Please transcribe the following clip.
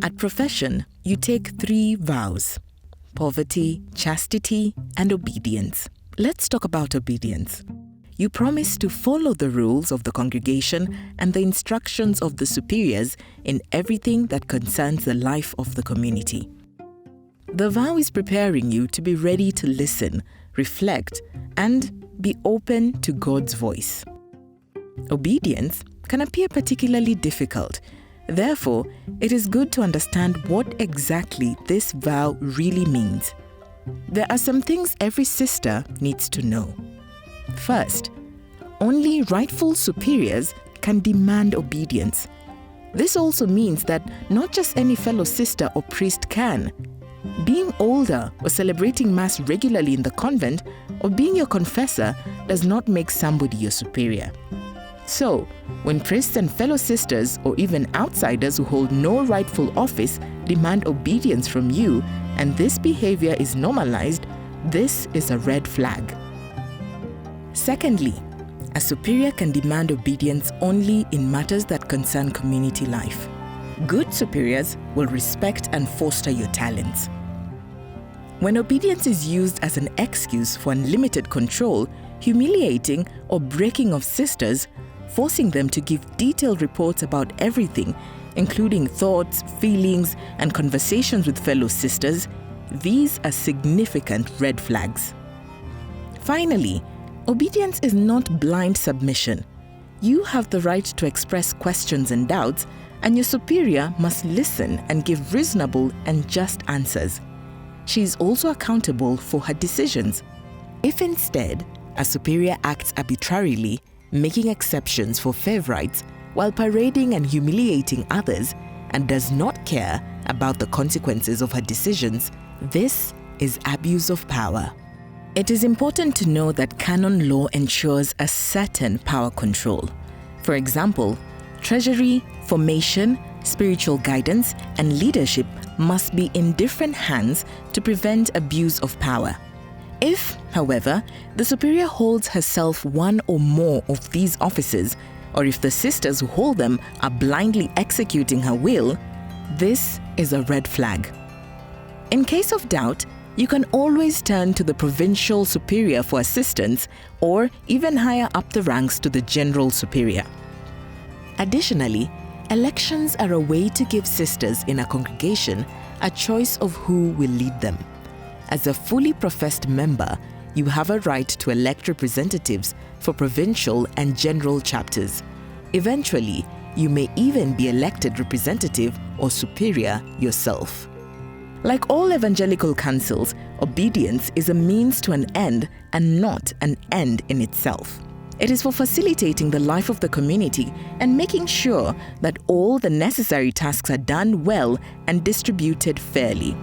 At profession, you take 3 vows: poverty, chastity, and obedience. Let's talk about obedience. You promise to follow the rules of the congregation and the instructions of the superiors in everything that concerns the life of the community. The vow is preparing you to be ready to listen, reflect, and be open to God's voice. Obedience can appear particularly difficult. Therefore, it is good to understand what exactly this vow really means. There are some things every sister needs to know. First, only rightful superiors can demand obedience. This also means that not just any fellow sister or priest can. Being older or celebrating Mass regularly in the convent or being your confessor does not make somebody your superior. So, when priests and fellow sisters or even outsiders who hold no rightful office demand obedience from you and this behavior is normalized, this is a red flag. Secondly, a superior can demand obedience only in matters that concern community life. Good superiors will respect and foster your talents. When obedience is used as an excuse for unlimited control, humiliating or breaking of sisters, forcing them to give detailed reports about everything, including thoughts, feelings, and conversations with fellow sisters, these are significant red flags. Finally, obedience is not blind submission. You have the right to express questions and doubts, and your superior must listen and give reasonable and just answers. She is also accountable for her decisions. If instead, a superior acts arbitrarily, making exceptions for favorites while parading and humiliating others, and does not care about the consequences of her decisions, this is abuse of power. It is important to know that canon law ensures a certain power control. For example, treasury, formation, spiritual guidance, and leadership must be in different hands to prevent abuse of power. If, however, the superior holds herself one or more of these offices, or if the sisters who hold them are blindly executing her will, this is a red flag. In case of doubt, you can always turn to the provincial superior for assistance, or even higher up the ranks to the general superior. Additionally, elections are a way to give sisters in a congregation a choice of who will lead them. As a fully professed member, you have a right to elect representatives for provincial and general chapters. Eventually, you may even be elected representative or superior yourself. Like all evangelical counsels, obedience is a means to an end and not an end in itself. It is for facilitating the life of the community and making sure that all the necessary tasks are done well and distributed fairly.